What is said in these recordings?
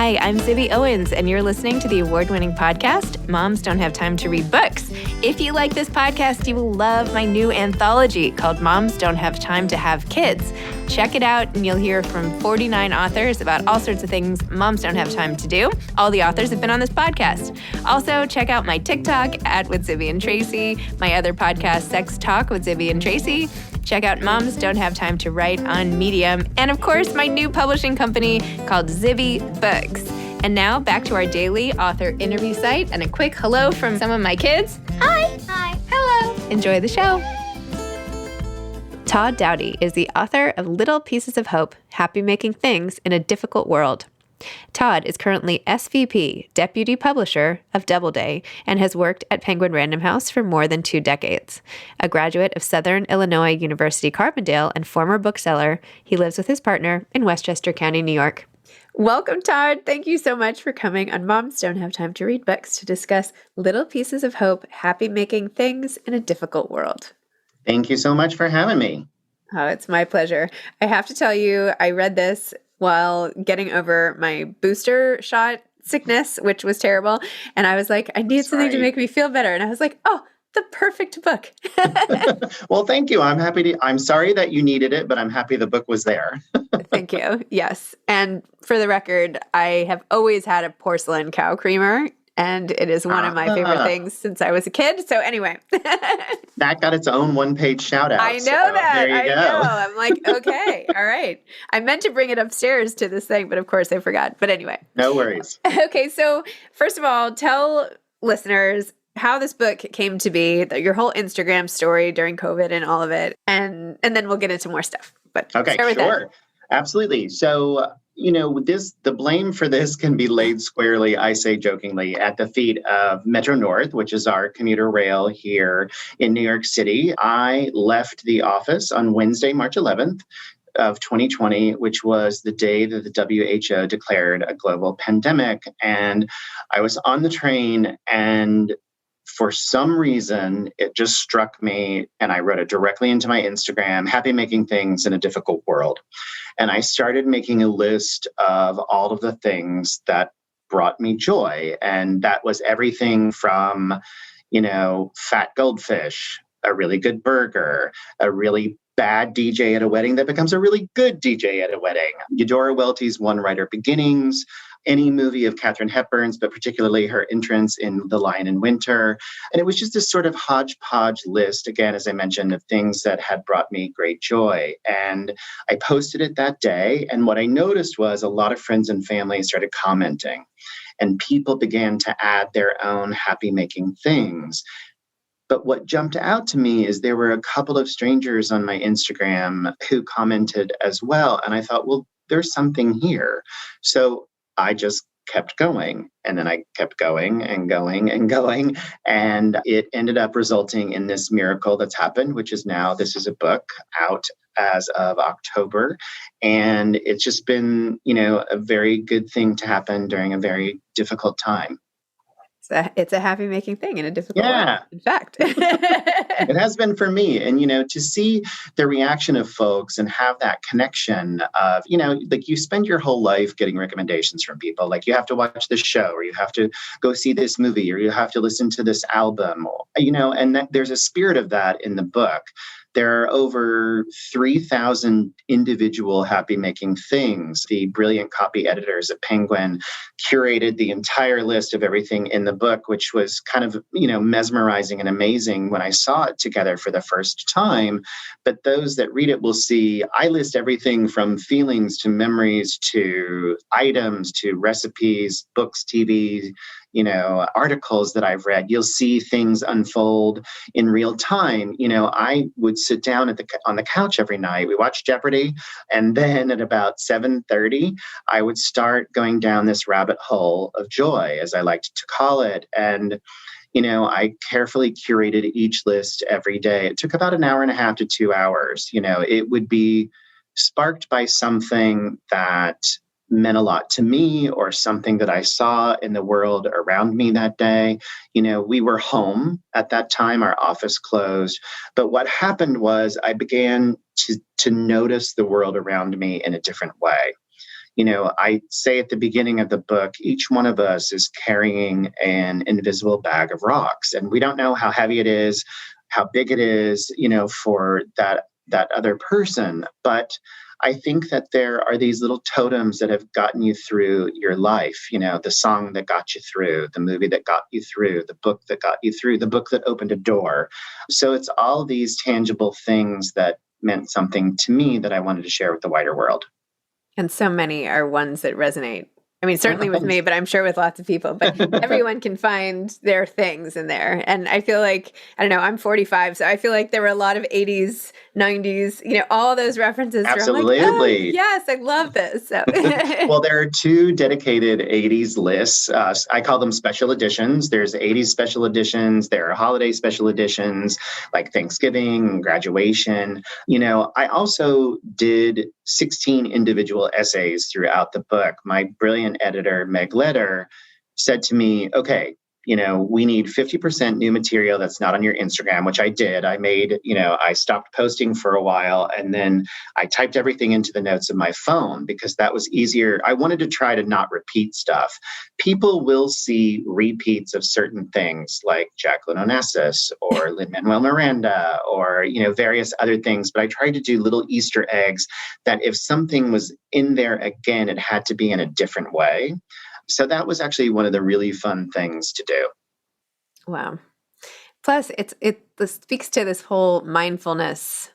Hi, I'm Zibby Owens, and you're listening to the award-winning podcast, Moms Don't Have Time to Read Books. If you like this podcast, you will love my new anthology called Moms Don't Have Time to Have Kids. Check it out, and you'll hear from 49 authors about all sorts of things moms don't have time to do. All the authors have been on this podcast. Also, check out my TikTok @with Zibby and Tracy, my other podcast, Sex Talk with Zibby and Tracy. Check out Moms Don't Have Time to Write on Medium. And of course, my new publishing company called Zibby Books. And now back to our daily author interview site and a quick hello from some of my kids. Hi. Hi. Hello. Enjoy the show. Todd Doughty is the author of Little Pieces of Hope, Happy Making Things in a Difficult World. Todd is currently SVP, Deputy Publisher of Doubleday, and has worked at Penguin Random House for more than 2 decades. A graduate of Southern Illinois University Carbondale and former bookseller, he lives with his partner in Westchester County, New York. Welcome, Todd. Thank you so much for coming on Moms Don't Have Time to Read Books to discuss Little Pieces of Hope, Happy Making Things in a Difficult World. Thank you so much for having me. Oh, it's my pleasure. I have to tell you, I read this while getting over my booster shot sickness, which was terrible. And I was like, I need something to make me feel better. And I was like, oh, the perfect book. Well, thank you. I'm sorry that you needed it, but I'm happy the book was there. Thank you. Yes. And for the record, I have always had a porcelain cow creamer. And it is one of my favorite things since I was a kid. So anyway. That got its own one-page shout out. I know that. There you go. I'm like, okay, all right. I meant to bring it upstairs to this thing, but of course I forgot. But anyway. No worries. Okay, so first of all, tell listeners how this book came to be, your whole Instagram story during COVID and all of it. And then we'll get into more stuff. But okay, sure. Absolutely. So the blame for this can be laid squarely, I say jokingly, at the feet of Metro North, which is our commuter rail here in New York City. I left the office on Wednesday, March 11th of 2020, which was the day that the WHO declared a global pandemic. And I was on the train, and for some reason, it just struck me, and I wrote it directly into my Instagram, Happy Making Things in a Difficult World. And I started making a list of all of the things that brought me joy. And that was everything from, fat goldfish, a really good burger, a really bad DJ at a wedding that becomes a really good DJ at a wedding, Eudora Welty's One Writer Beginnings, any movie of Katharine Hepburn's, but particularly her entrance in The Lion in Winter. And it was just this sort of hodgepodge list, again, as I mentioned, of things that had brought me great joy. And I posted it that day. And what I noticed was a lot of friends and family started commenting, and people began to add their own happy-making things. But what jumped out to me is there were a couple of strangers on my Instagram who commented as well. And I thought, well, there's something here. So I just kept going, and then I kept going and going and going. And it ended up resulting in this miracle that's happened, which is now this is a book out as of October. And it's just been, a very good thing to happen during a very difficult time. It's a happy making thing in a difficult way, in fact. It has been for me. And, to see the reaction of folks and have that connection of, like you spend your whole life getting recommendations from people. Like you have to watch this show, or you have to go see this movie, or you have to listen to this album, and there's a spirit of that in the book. There are over 3,000 individual happy-making things. The brilliant copy editors at Penguin curated the entire list of everything in the book, which was kind of, mesmerizing and amazing when I saw it together for the first time. But those that read it will see I list everything from feelings to memories to items to recipes, books, TV, articles that I've read. You'll see things unfold in real time. I would sit down on the couch every night. We watched Jeopardy. And then at about 7:30, I would start going down this rabbit hole of joy, as I liked to call it. And, I carefully curated each list every day. It took about an hour and a half to 2 hours. It would be sparked by something that meant a lot to me, or something that I saw in the world around me that day. We were home at that time, our office closed. But what happened was I began to notice the world around me in a different way. I say at the beginning of the book, each one of us is carrying an invisible bag of rocks, and we don't know how heavy it is, how big it is, for that other person. But I think that there are these little totems that have gotten you through your life, the song that got you through, the movie that got you through, the book that got you through, the book that opened a door. So it's all these tangible things that meant something to me that I wanted to share with the wider world. And so many are ones that resonate. I mean, certainly with me, but I'm sure with lots of people. But everyone can find their things in there. And I feel like, I don't know, I'm 45, so I feel like there were a lot of 80s, 90s, all those references. Absolutely. Where I'm like, oh, yes, I love this. So. Well, there are 2 dedicated 80s lists. I call them special editions. There's 80s special editions. There are holiday special editions like Thanksgiving, graduation. I also did 16 individual essays throughout the book. My brilliant editor, Meg Letter, said to me, okay, we need 50% new material that's not on your Instagram, which I did. I made, I stopped posting for a while, and then I typed everything into the notes of my phone because that was easier. I wanted to try to not repeat stuff. People will see repeats of certain things like Jacqueline Onassis or Lin-Manuel Miranda or, various other things. But I tried to do little Easter eggs that if something was in there again, it had to be in a different way. So that was actually one of the really fun things to do. Wow. Plus, it speaks to this whole mindfulness,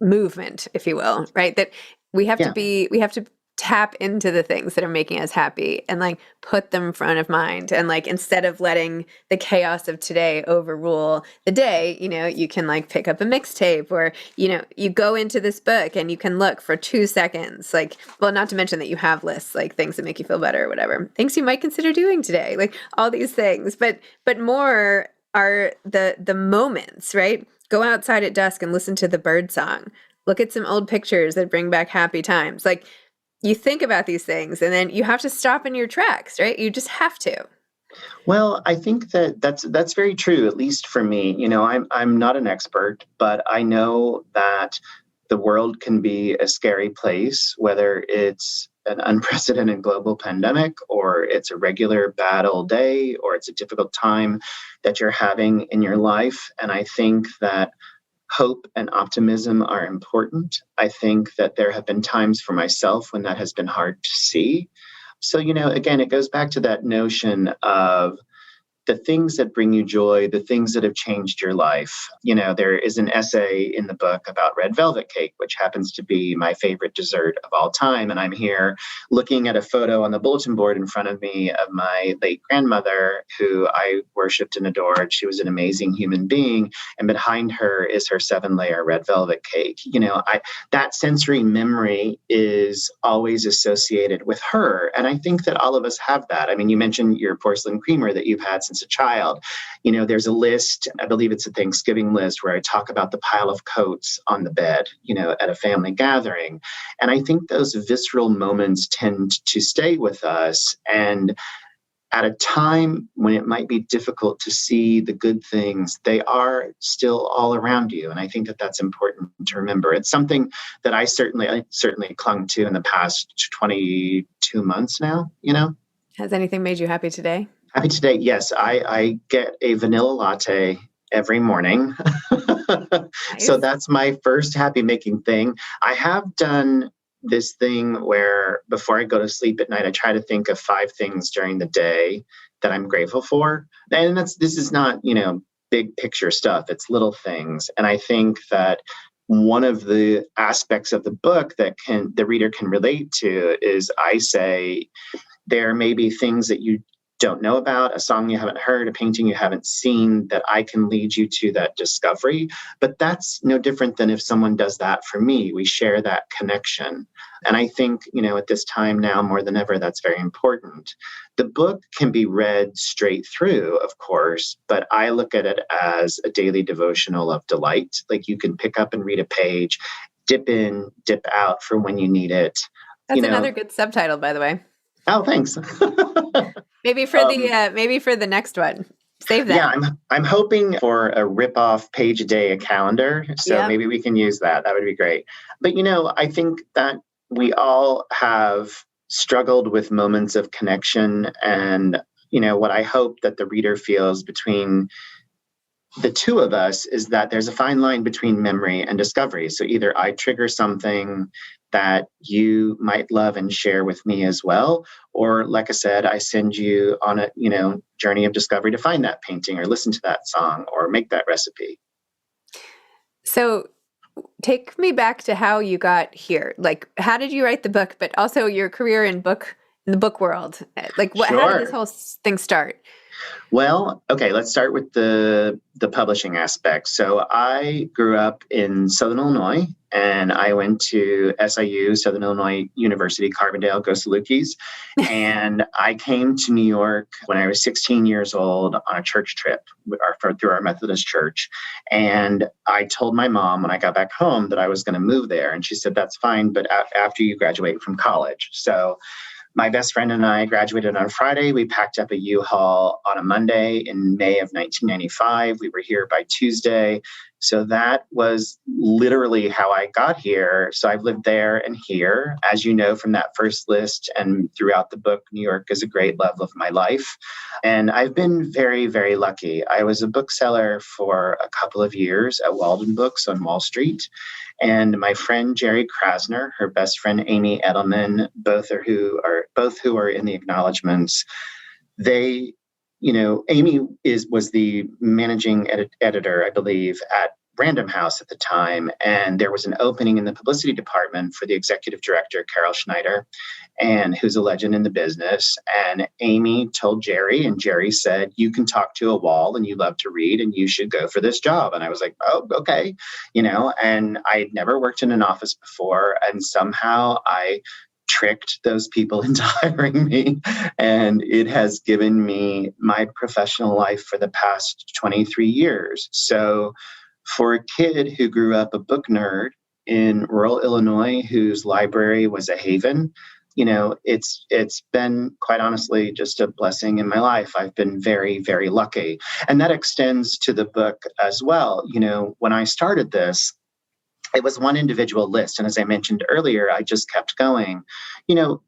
movement, if you will, right? That we have to tap into the things that are making us happy and like put them in front of mind. And like, instead of letting the chaos of today overrule the day, you can like pick up a mixtape or, you go into this book and you can look for 2 seconds, like, well, not to mention that you have lists, like things that make you feel better or whatever, things you might consider doing today, like all these things, but more are the moments, right? Go outside at dusk and listen to the bird song. Look at some old pictures that bring back happy times. Like, you think about these things and then you have to stop in your tracks, right? You just have to. Well, I think that's very true, at least for me. I'm not an expert, but I know that the world can be a scary place, whether it's an unprecedented global pandemic or it's a regular bad old day or it's a difficult time that you're having in your life. And I think that hope and optimism are important. I think that there have been times for myself when that has been hard to see. So, again, it goes back to that notion of the things that bring you joy, the things that have changed your life. There is an essay in the book about red velvet cake, which happens to be my favorite dessert of all time. And I'm here looking at a photo on the bulletin board in front of me of my late grandmother, who I worshipped and adored. She was an amazing human being. And behind her is her 7-layer red velvet cake. That sensory memory is always associated with her. And I think that all of us have that. I mean, you mentioned your porcelain creamer that you've had since a child. There's a list, I believe it's a Thanksgiving list, where I talk about the pile of coats on the bed, at a family gathering. And I think those visceral moments tend to stay with us. And at a time when it might be difficult to see the good things, they are still all around you. And I think that that's important to remember. It's something that I certainly clung to in the past 22 months now, Has anything made you happy today? Happy today. Yes, I get a vanilla latte every morning. Nice. So that's my first happy making thing. I have done this thing where before I go to sleep at night, I try to think of 5 things during the day that I'm grateful for. And this is not, big picture stuff. It's little things. And I think that one of the aspects of the book that the reader can relate to is I say there may be things that you don't know about, a song you haven't heard, a painting you haven't seen, that I can lead you to that discovery. But that's no different than if someone does that for me. We share that connection. And I think, at this time now more than ever, that's very important. The book can be read straight through, of course, but I look at it as a daily devotional of delight. Like, you can pick up and read a page, dip in, dip out for when you need it. That's another good subtitle, by the way. Oh, thanks. Maybe for the next one. Save that. Yeah, I'm hoping for a rip-off page a day, a calendar. So Maybe we can use that. That would be great. But I think that we all have struggled with moments of connection. And, what I hope that the reader feels between the two of us is that there's a fine line between memory and discovery. So either I trigger something that you might love and share with me as well, or like I said, I send you on a, journey of discovery to find that painting or listen to that song or make that recipe. So take me back to how you got here. Like, how did you write the book, but also your career in the book world? Like, how did this Sure. whole thing start? Well, okay, let's start with the publishing aspect. So I grew up in Southern Illinois, and I went to SIU, Southern Illinois University, Carbondale, go Salukis. And I came to New York when I was 16 years old on a church trip through our Methodist church. And I told my mom when I got back home that I was going to move there. And she said, that's fine, but after you graduate from college. So my best friend and I graduated on a Friday. We packed up a U-Haul on a Monday in May of 1995. We were here by Tuesday. So that was literally how I got here. So I've lived there and here. As you know from that first list and throughout the book, New York is a great love of my life. And I've been very, very lucky. I was a bookseller for a couple of years at Walden Books on Wall Street. And my friend Jerry Krasner, her best friend Amy Edelman, both who are in the acknowledgments. They, Amy was the managing editor, I believe, at Random House at the time, and there was an opening in the publicity department for the executive director, Carol Schneider, and who's a legend in the business. And Amy told Jerry, and Jerry said, you can talk to a wall and you love to read and you should go for this job. And I was like, oh, okay. And I had never worked in an office before. And somehow I tricked those people into hiring me. And it has given me my professional life for the past 23 years. So for a kid who grew up a book nerd in rural Illinois, whose library was a haven, it's been quite honestly just a blessing in my life. I've been very, very lucky. And that extends to the book as well. When I started this, it was one individual list. And as I mentioned earlier, I just kept going.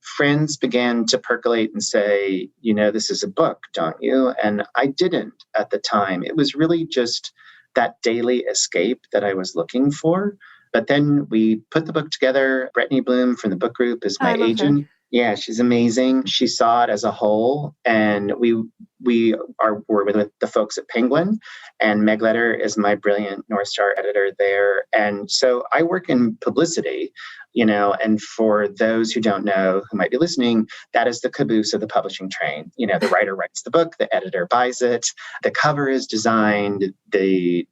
Friends began to percolate and say, this is a book, don't you? And I didn't at the time. It was really just that daily escape that I was looking for. But then we put the book together. Brittany Bloom from the book group is my agent. Her. Yeah, she's amazing. She saw it as a whole. And we're with the folks at Penguin. And Meg Letter is my brilliant North Star editor there. And so I work in publicity, and for those who don't know, who might be listening, that is the caboose of the publishing train. The writer writes the book, the editor buys it, the cover is designed, the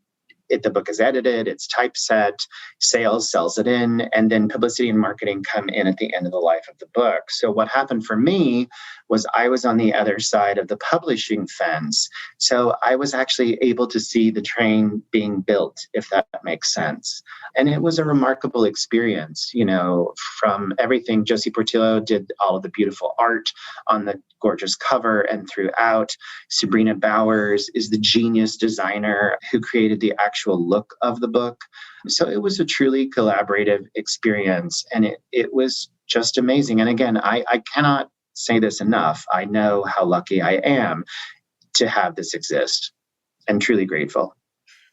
book is edited, it's typeset, sales sells it in, and then publicity and marketing come in at the end of the life of the book. So what happened for me was I was on the other side of the publishing fence. So I was actually able to see the train being built, if that makes sense. And it was a remarkable experience, from everything. Josie Portillo did all of the beautiful art on the gorgeous cover and throughout. Sabrina Bowers is the genius designer who created the actual look of the book. So it was a truly collaborative experience, and it was just amazing. And again, I cannot say this enough. I know how lucky I am to have this exist, and truly grateful.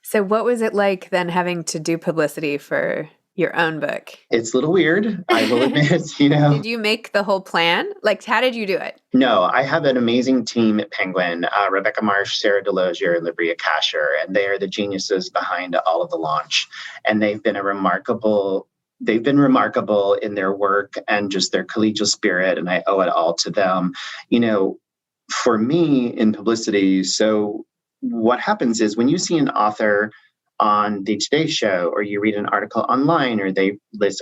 So what was it like then having to do publicity for your own book? It's a little weird, I will admit, Did you make the whole plan? Like, how did you do it? No, I have an amazing team at Penguin, Rebecca Marsh, Sarah Delosier, and Libria Kasher, and they are the geniuses behind all of the launch. And they've been remarkable in their work and just their collegial spirit, and I owe it all to them. For me in publicity, so what happens is when you see an author on the Today Show, or you read an article online, or they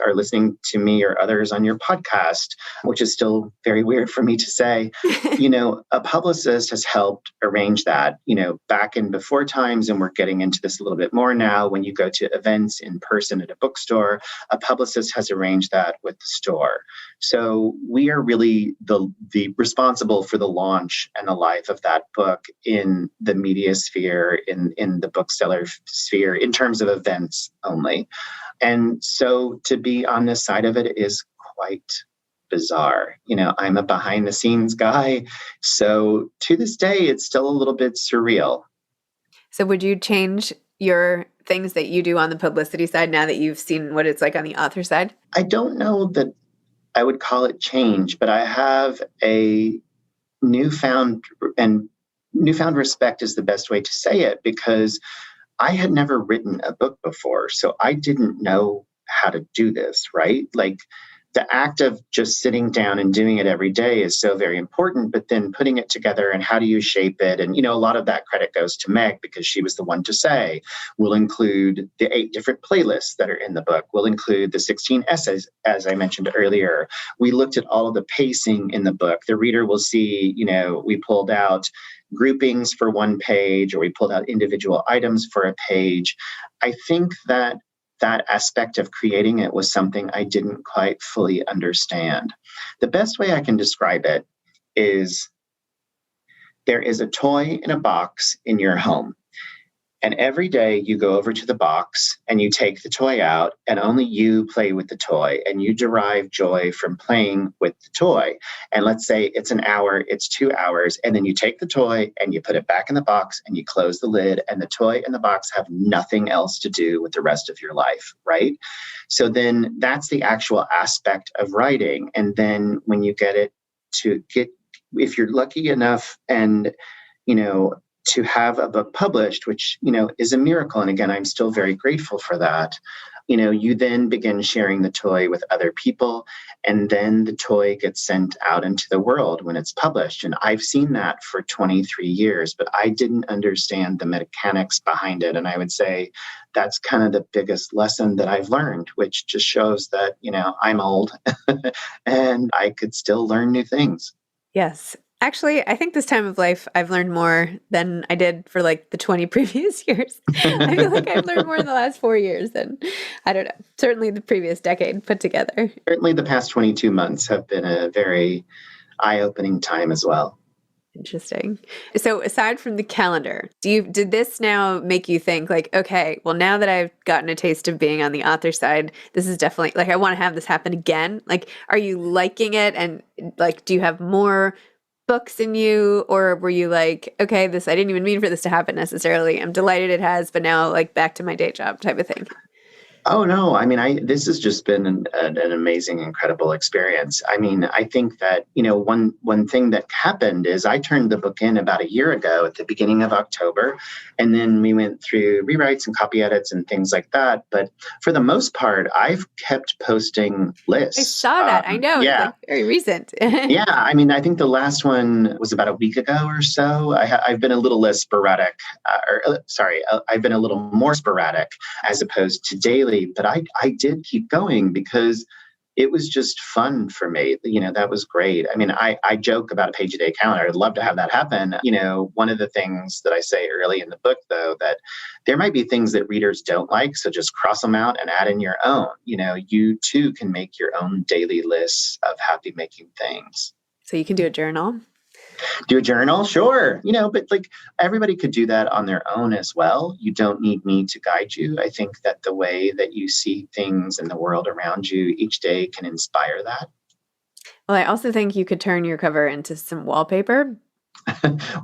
are listening to me or others on your podcast, which is still very weird for me to say, a publicist has helped arrange that, back in before times, and we're getting into this a little bit more now. When you go to events in person at a bookstore, a publicist has arranged that with the store. So we are really the responsible for the launch and the life of that book in the media sphere, in the bookseller sphere, in terms of events only. And so to be on this side of it is quite bizarre. I'm a behind the scenes guy. So to this day, it's still a little bit surreal. So would you change your things that you do on the publicity side now that you've seen what it's like on the author side? I don't know that I would call it change, but I have a newfound and newfound respect is the best way to say it, because I had never written a book before. So I didn't know how to do this, right? Like the act of just sitting down and doing it every day is so very important, but then putting it together and how do you shape it? And, a lot of that credit goes to Meg because she was the one to say, we'll include the 8 different playlists that are in the book. We'll include the 16 essays, as I mentioned earlier. We looked at all of the pacing in the book. The reader will see, we pulled out groupings for one page, or we pulled out individual items for a page. I think that aspect of creating it was something I didn't quite fully understand. The best way I can describe it is there is a toy in a box in your home. And every day you go over to the box and you take the toy out and only you play with the toy and you derive joy from playing with the toy. And let's say it's an hour, it's 2 hours, and then you take the toy and you put it back in the box and you close the lid, and the toy and the box have nothing else to do with the rest of your life, right? So then that's the actual aspect of writing. And then when you if you're lucky enough and, to have a book published, which, is a miracle. And again, I'm still very grateful for that. You then begin sharing the toy with other people, and then the toy gets sent out into the world when it's published. And I've seen that for 23 years, but I didn't understand the mechanics behind it. And I would say that's kind of the biggest lesson that I've learned, which just shows that, I'm old and I could still learn new things. Yes. Actually, I think this time of life, I've learned more than I did for like the 20 previous years. I feel like I've learned more in the last 4 years than, I don't know, certainly the previous decade put together. Certainly the past 22 months have been a very eye-opening time as well. Interesting. So aside from the calendar, did this now make you think like, okay, well, now that I've gotten a taste of being on the author side, this is definitely like, I want to have this happen again. Like, are you liking it? And like, do you have more books in you, or were you like, okay, I didn't even mean for this to happen necessarily. I'm delighted it has, but now like back to my day job type of thing? Oh, no. I mean, this has just been an amazing, incredible experience. I mean, I think that, one thing that happened is I turned the book in about a year ago at the beginning of October, and then we went through rewrites and copy edits and things like that. But for the most part, I've kept posting lists. I saw that. I know. Yeah. It's like very recent. Yeah. I mean, I think the last one was about a week ago or so. I've been a little less sporadic, I've been a little more sporadic as opposed to daily. But I did keep going because it was just fun for me. That was great. I mean, I joke about a page a day calendar. I'd love to have that happen. One of the things that I say early in the book, though, that there might be things that readers don't like. So just cross them out and add in your own. You too can make your own daily lists of happy making things. So you can do a journal. Do a journal? Sure. But like everybody could do that on their own as well. You don't need me to guide you. I think that the way that you see things in the world around you each day can inspire that. Well, I also think you could turn your cover into some wallpaper.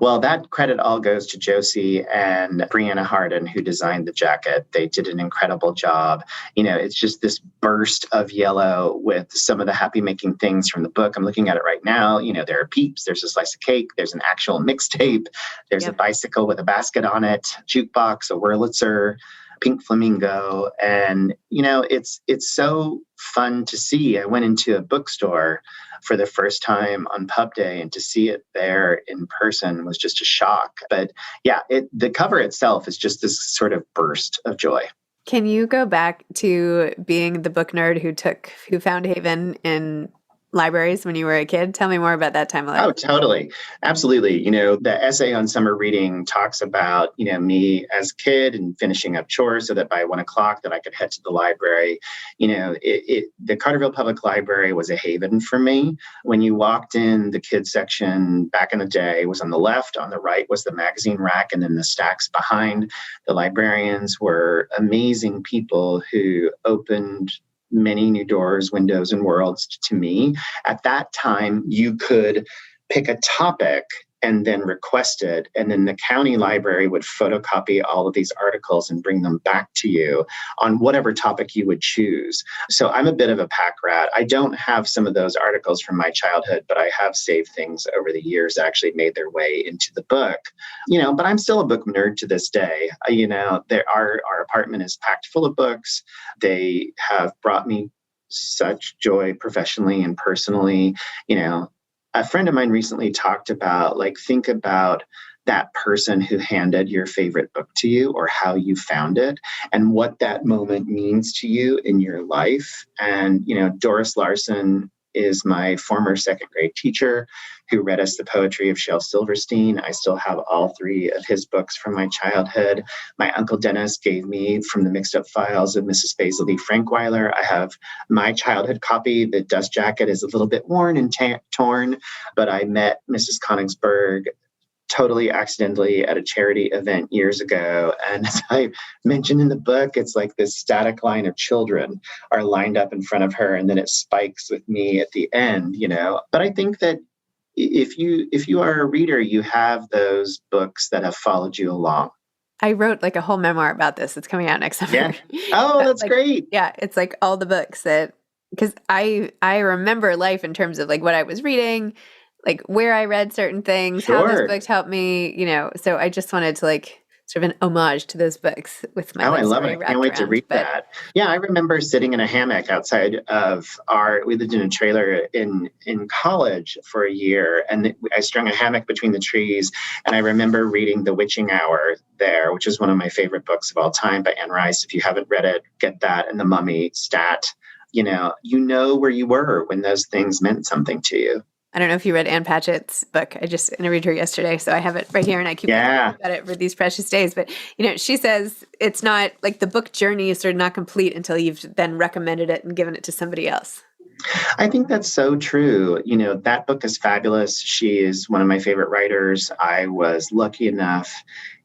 Well, that credit all goes to Josie and Brianna Harden, who designed the jacket. They did an incredible job. It's just this burst of yellow with some of the happy making things from the book. I'm looking at it right now. There are peeps, there's a slice of cake, there's an actual mixtape, there's a bicycle with a basket on it, jukebox, a Wurlitzer, pink flamingo. And, it's so fun to see. I went into a bookstore for the first time on pub day, and to see it there in person was just a shock. But yeah, the cover itself is just this sort of burst of joy. Can you go back to being the book nerd who found haven in libraries when you were a kid? Tell me more about that time of life. Oh, totally. Absolutely. The essay on summer reading talks about, me as a kid and finishing up chores so that by 1:00 that I could head to the library. The Carterville Public Library was a haven for me. When you walked in, the kids section back in the day was on the left, on the right was the magazine rack, and then the stacks behind. The librarians were amazing people who opened many new doors, windows, and worlds to me. At that time, you could pick a topic and then request it. And then the county library would photocopy all of these articles and bring them back to you on whatever topic you would choose. So I'm a bit of a pack rat. I don't have some of those articles from my childhood, but I have saved things over the years that actually made their way into the book. But I'm still a book nerd to this day. Our apartment is packed full of books. They have brought me such joy professionally and personally. A friend of mine recently talked about, think about that person who handed your favorite book to you or how you found it and what that moment means to you in your life. And, Doris Larson is my former second grade teacher who read us the poetry of Shel Silverstein. I still have all 3 of his books from my childhood. My Uncle Dennis gave me From the Mixed Up Files of Mrs. Basil Lee Frankweiler. I have my childhood copy. The dust jacket is a little bit worn and torn, but I met Mrs. Konigsberg totally accidentally at a charity event years ago. And as I mentioned in the book, it's like this static line of children are lined up in front of her, and then it spikes with me at the end, But I think that if you are a reader, you have those books that have followed you along. I wrote a whole memoir about this. It's coming out next summer. Yeah. Oh, that's great. Yeah. It's all the books because I remember life in terms of what I was reading, where I read certain things, how those books helped me, so I just wanted to sort of an homage to those books with my I love it. I can't wait to read that. Yeah, I remember sitting in a hammock outside of we lived in a trailer in college for a year, and I strung a hammock between the trees, and I remember reading The Witching Hour there, which is one of my favorite books of all time by Anne Rice. If you haven't read it, get that, and The Mummy, Stat. You know where you were when those things meant something to you. I don't know if you read Ann Patchett's book. I just interviewed her yesterday, so I have it right here, and I keep talking about it for these precious days. But, she says it's not the book journey is sort of not complete until you've then recommended it and given it to somebody else. I think that's so true. That book is fabulous. She is one of my favorite writers. I was lucky enough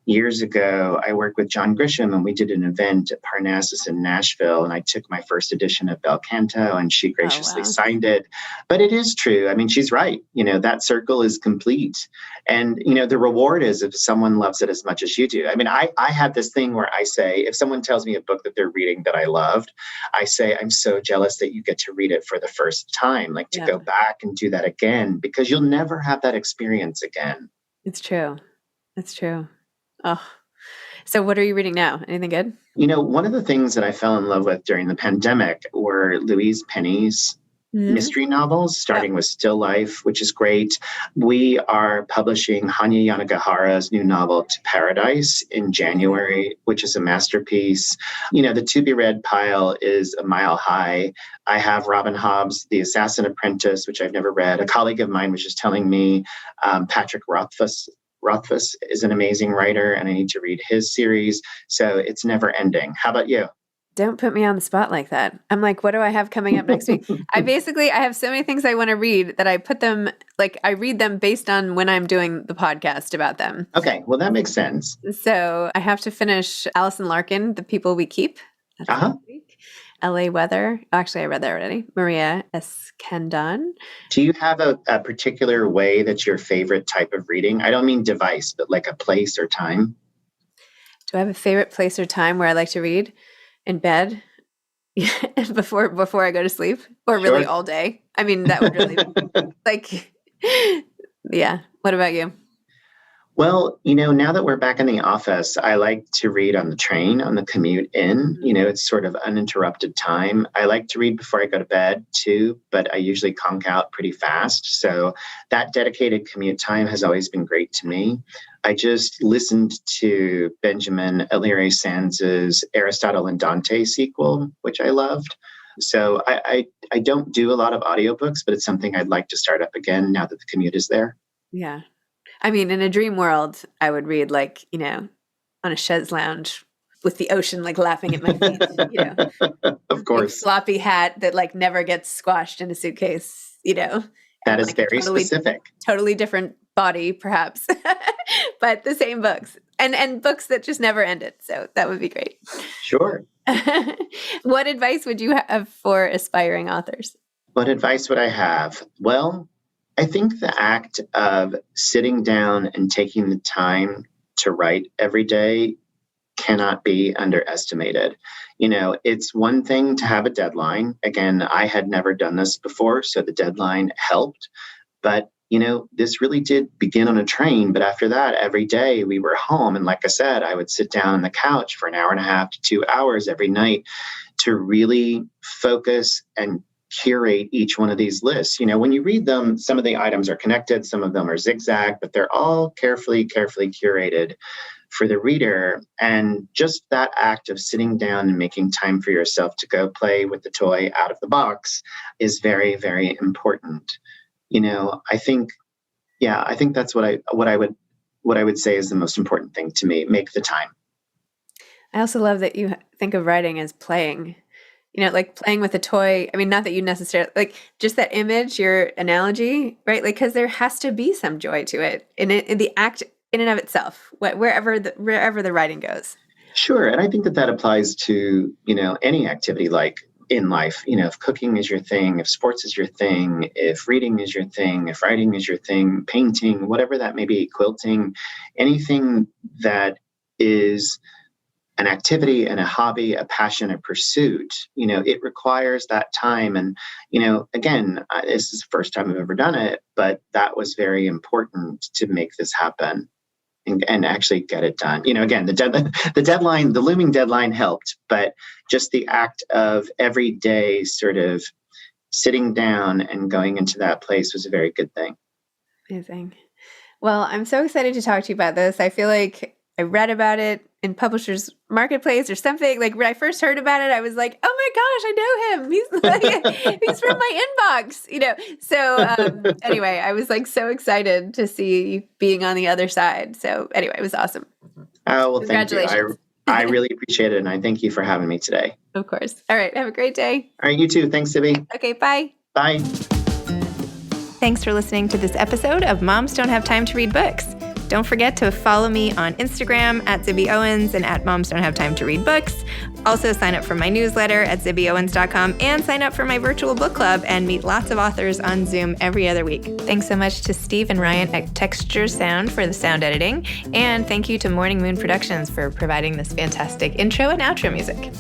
years ago, I worked with John Grisham, and we did an event at Parnassus in Nashville, and I took my first edition of Bel Canto, and she graciously signed it. But it is true. I mean, she's right. That circle is complete. And, the reward is if someone loves it as much as you do. I mean, I have this thing where I say, if someone tells me a book that they're reading that I loved, I say, I'm so jealous that you get to read it for the first time, to go back and do that again, because you'll never have that experience again. It's true. It's true. Oh, so what are you reading now? Anything good? One of the things that I fell in love with during the pandemic were Louise Penny's mystery novels, starting with Still Life, which is great. We are publishing Hanya Yanagihara's new novel, To Paradise, in January, which is a masterpiece. The to-be-read pile is a mile high. I have Robin Hobb's The Assassin Apprentice, which I've never read. A colleague of mine was just telling me Patrick Rothfuss is an amazing writer, and I need to read his series. So it's never ending. How about you? Don't put me on the spot like that. I'm what do I have coming up next week? I have so many things I want to read that I put them, I read them based on when I'm doing the podcast about them. Okay. Well, that makes sense. So I have to finish Alison Larkin, The People We Keep. That's week. LA Weather. Actually, I read that already. Maria Escandon. Do you have a particular way that's your favorite type of reading? I don't mean device, but a place or time. Do I have a favorite place or time where I like to read? In bed before I go to sleep, or really all day? I mean, that would really yeah. What about you? Well, now that we're back in the office, I like to read on the train, on the commute in. It's sort of uninterrupted time. I like to read before I go to bed too, but I usually conk out pretty fast. So that dedicated commute time has always been great to me. I just listened to Benjamin Ellery Sands's Aristotle and Dante sequel, which I loved. So I don't do a lot of audiobooks, but it's something I'd like to start up again now that the commute is there. Yeah. I mean, in a dream world, I would read on a chaise lounge with the ocean laughing at my feet, Of course. Floppy hat that never gets squashed in a suitcase, That is very specific. Totally different body, perhaps, but the same books and books that just never ended. So that would be great. Sure. What advice would you have for aspiring authors? What advice would I have? Well, I think the act of sitting down and taking the time to write every day cannot be underestimated. It's one thing to have a deadline. Again, I had never done this before, so the deadline helped. But, this really did begin on a train. But after that, every day we were home. And like I said, I would sit down on the couch for an hour and a half to 2 hours every night to really focus and curate each one of these lists. When you read them, some of the items are connected, some of them are zigzag, but they're all carefully curated for the reader. And just that act of sitting down and making time for yourself to go play with the toy out of the box is very, very important. I think that's what I would say is the most important thing to me. Make the time. I also love that you think of writing as playing. Like playing with a toy. I mean, not that you necessarily, like just that image, your analogy, right? Like, because there has to be some joy to it in the act in and of itself, wherever the writing goes. Sure. And I think that applies to, any activity like in life. If cooking is your thing, if sports is your thing, if reading is your thing, if writing is your thing, painting, whatever that may be, quilting, anything that is an activity and a hobby, a passion, a pursuit, it requires that time. And, again, this is the first time I've ever done it, but that was very important to make this happen and actually get it done. Again, the looming deadline helped, but just the act of every day sort of sitting down and going into that place was a very good thing. Amazing. Well, I'm so excited to talk to you about this. I feel like I read about it in Publishers Marketplace or something. Like when I first heard about it, I was like, "Oh my gosh, I know him! He's from my inbox." So anyway, I was like so excited to see you being on the other side. So anyway, it was awesome. Oh well, Congratulations. Thank you. I really appreciate it, and I thank you for having me today. Of course. All right. Have a great day. All right, you too. Thanks, Sibby. Okay. Bye. Bye. Thanks for listening to this episode of Moms Don't Have Time to Read Books. Don't forget to follow me on Instagram at Zibby Owens and at Moms Don't Have Time to Read Books. Also sign up for my newsletter at zibbyowens.com and sign up for my virtual book club and meet lots of authors on Zoom every other week. Thanks so much to Steve and Ryan at Texture Sound for the sound editing. And thank you to Morning Moon Productions for providing this fantastic intro and outro music.